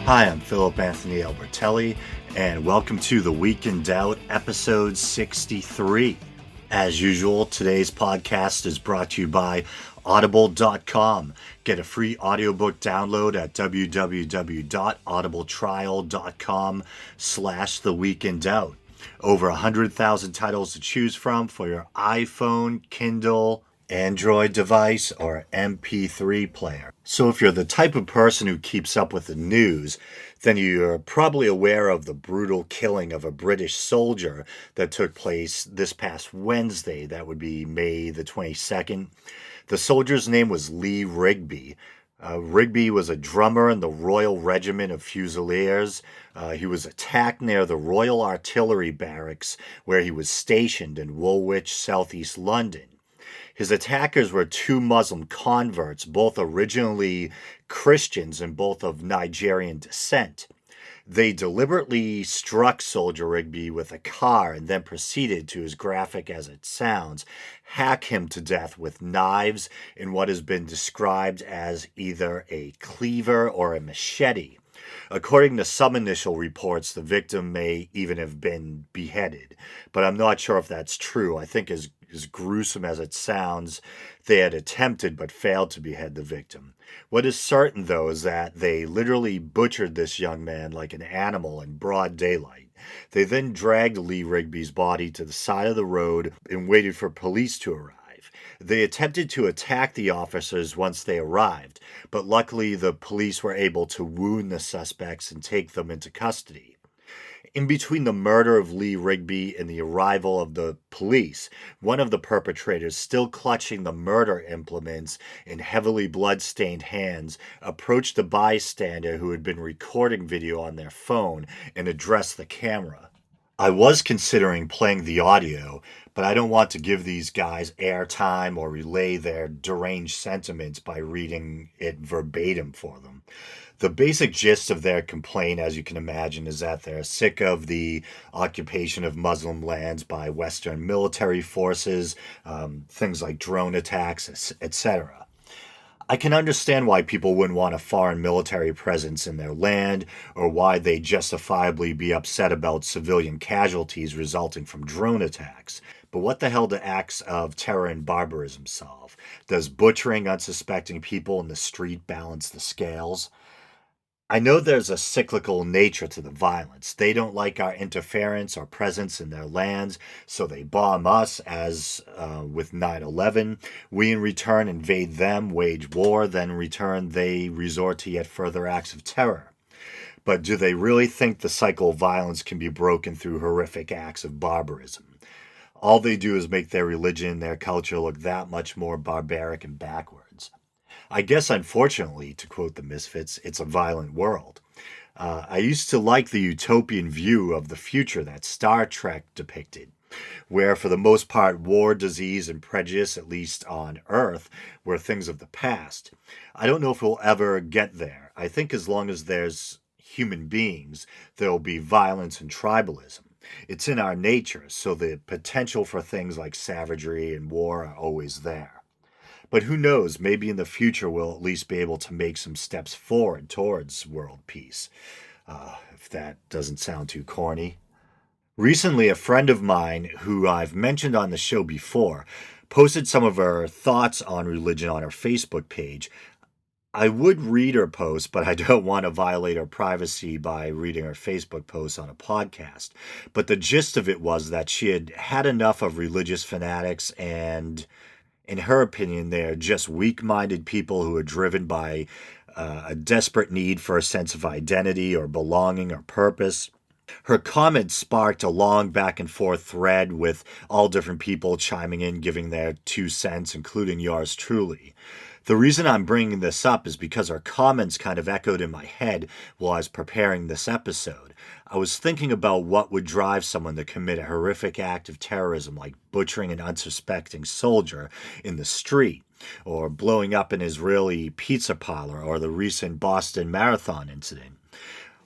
Hi, I'm Philip Anthony Albertelli, and welcome to The Week in Doubt, episode 63. As usual, today's podcast is brought to you by Audible.com. Get a free audiobook download at www.audibletrial.com/The Week in Doubt. Over 100,000 titles to choose from for your iPhone, Kindle, Android device, or MP3 player. So if you're the type of person who keeps up with the news, then you're probably aware of the brutal killing of a British soldier that took place this past Wednesday. That would be May the 22nd. The soldier's name was Lee Rigby. Rigby was a drummer in the Royal Regiment of Fusiliers. He was attacked near the Royal Artillery Barracks, where he was stationed in Woolwich, southeast London. His attackers were two Muslim converts, both originally Christians and both of Nigerian descent. They deliberately struck Soldier Rigby with a car and then proceeded to, as graphic as it sounds, hack him to death with knives in what has been described as either a cleaver or a machete. According to some initial reports, the victim may even have been beheaded, but I'm not sure if that's true. I think as gruesome as it sounds, they had attempted but failed to behead the victim. What is certain, though, is that they literally butchered this young man like an animal in broad daylight. They then dragged Lee Rigby's body to the side of the road and waited for police to arrive. They attempted to attack the officers once they arrived, but luckily the police were able to wound the suspects and take them into custody. In between the murder of Lee Rigby and the arrival of the police, one of the perpetrators, still clutching the murder implements in heavily blood-stained hands, approached a bystander who had been recording video on their phone and addressed the camera. I was considering playing the audio, but I don't want to give these guys airtime or relay their deranged sentiments by reading it verbatim for them. The basic gist of their complaint, as you can imagine, is that they're sick of the occupation of Muslim lands by Western military forces, things like drone attacks, etc. I can understand why people wouldn't want a foreign military presence in their land, or why they justifiably be upset about civilian casualties resulting from drone attacks. But what the hell do acts of terror and barbarism solve? Does butchering unsuspecting people in the street balance the scales? I know there's a cyclical nature to the violence. They don't like our interference or presence in their lands, so they bomb us, as with 9/11. We in return invade them, wage war, then in return they resort to yet further acts of terror. But do they really think the cycle of violence can be broken through horrific acts of barbarism? All they do is make their religion and their culture look that much more barbaric and backwards. I guess, unfortunately, to quote the Misfits, it's a violent world. I used to like the utopian view of the future that Star Trek depicted, where for the most part war, disease, and prejudice, at least on Earth, were things of the past. I don't know if we'll ever get there. I think as long as there's human beings, there will be violence and tribalism. It's in our nature, so the potential for things like savagery and war are always there. But who knows, maybe in the future we'll at least be able to make some steps forward towards world peace, if that doesn't sound too corny. Recently, a friend of mine, who I've mentioned on the show before, posted some of her thoughts on religion on her Facebook page. I would read her post, but I don't want to violate her privacy by reading her Facebook post on a podcast. But the gist of it was that she had had enough of religious fanatics and, in her opinion, they're just weak-minded people who are driven by a desperate need for a sense of identity or belonging or purpose. Her comments sparked a long back-and-forth thread with all different people chiming in, giving their 2 cents, including yours truly. The reason I'm bringing this up is because her comments kind of echoed in my head while I was preparing this episode. I was thinking about what would drive someone to commit a horrific act of terrorism like butchering an unsuspecting soldier in the street, or blowing up an Israeli pizza parlor, or the recent Boston Marathon incident.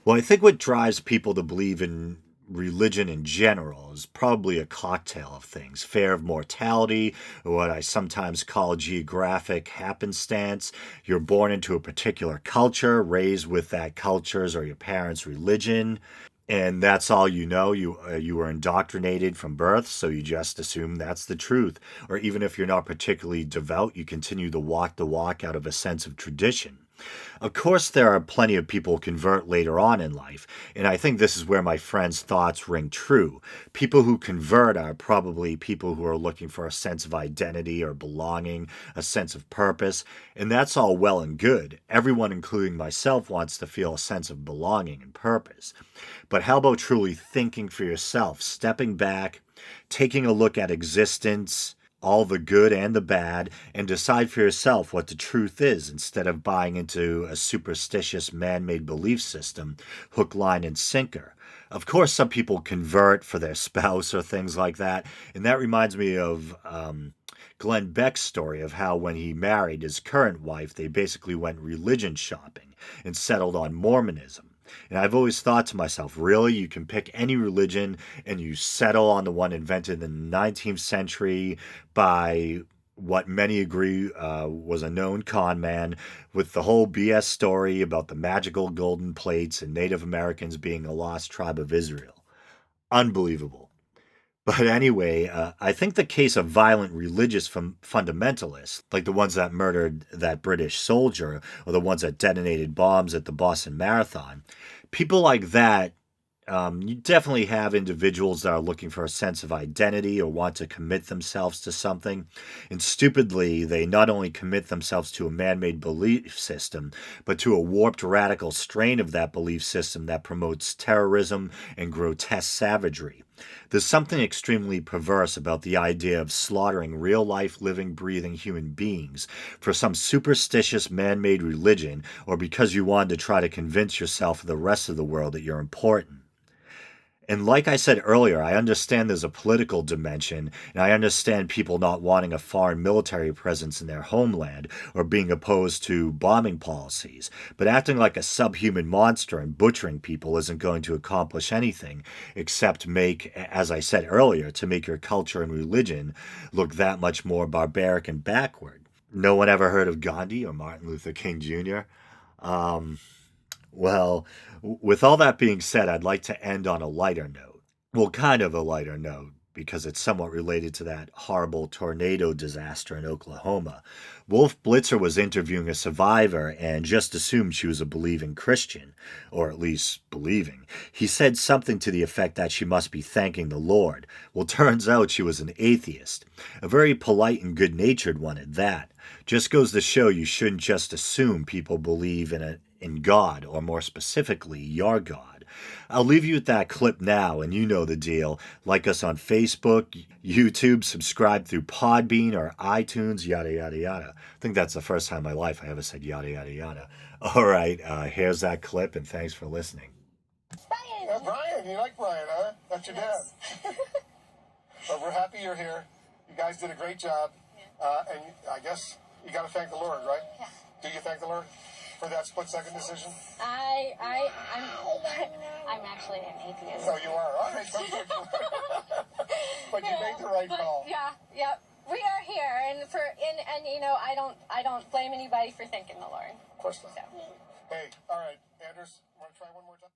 Well, I think what drives people to believe in religion in general is probably a cocktail of things. Fear of mortality, or what I sometimes call geographic happenstance. You're born into a particular culture, raised with that culture's or your parents' religion, and that's all you know. You were indoctrinated from birth, so you just assume that's the truth. Or even if you're not particularly devout, you continue to walk the walk out of a sense of tradition. Of course, there are plenty of people who convert later on in life, and I think this is where my friend's thoughts ring true. People who convert are probably people who are looking for a sense of identity or belonging, a sense of purpose, and that's all well and good. Everyone, including myself, wants to feel a sense of belonging and purpose. But how about truly thinking for yourself, stepping back, taking a look at existence, all the good and the bad, and decide for yourself what the truth is instead of buying into a superstitious man made belief system, hook, line, and sinker. Of course, some people convert for their spouse or things like that, and that reminds me of Glenn Beck's story of how when he married his current wife, they basically went religion shopping and settled on Mormonism. And I've always thought to myself, really, you can pick any religion and you settle on the one invented in the 19th century by what many agree was a known con man, with the whole BS story about the magical golden plates and Native Americans being a lost tribe of Israel. Unbelievable. But anyway, I think the case of violent religious fundamentalists, like the ones that murdered that British soldier or the ones that detonated bombs at the Boston Marathon, people like that, you definitely have individuals that are looking for a sense of identity or want to commit themselves to something. And stupidly, they not only commit themselves to a man made belief system, but to a warped radical strain of that belief system that promotes terrorism and grotesque savagery. There's something extremely perverse about the idea of slaughtering real life, living, breathing human beings for some superstitious man made religion or because you wanted to try to convince yourself or the rest of the world that you're important. And like I said earlier, I understand there's a political dimension, and I understand people not wanting a foreign military presence in their homeland or being opposed to bombing policies. But acting like a subhuman monster and butchering people isn't going to accomplish anything except make, as I said earlier, to make your culture and religion look that much more barbaric and backward. No one ever heard of Gandhi or Martin Luther King Jr.? Um, well, with all that being said, I'd like to end on a lighter note. Well, kind of a lighter note, because it's somewhat related to that horrible tornado disaster in Oklahoma. Wolf Blitzer was interviewing a survivor and just assumed she was a believing Christian, or at least believing. He said something to the effect that she must be thanking the Lord. Well, turns out she was an atheist. A very polite and good natured one at that. Just goes to show you shouldn't just assume people believe in God, or more specifically, your God. I'll leave you with that clip now, and you know the deal. Like us on Facebook, YouTube, subscribe through Podbean or iTunes, yada, yada, yada. I think that's the first time in my life I ever said yada, yada, yada. All right, here's that clip, and thanks for listening. Brian, you like Brian, huh? That's your dad. But we're happy you're here. You guys did a great job. And I guess you got to thank the Lord, right? Yeah. Do you thank the Lord for that split-second decision? I'm actually an atheist. No, you are. All right. But you made the right call. Yeah. We are here, and I don't blame anybody for thanking the Lord. Of course not. So. Hey, all right, Anders, want to try one more time?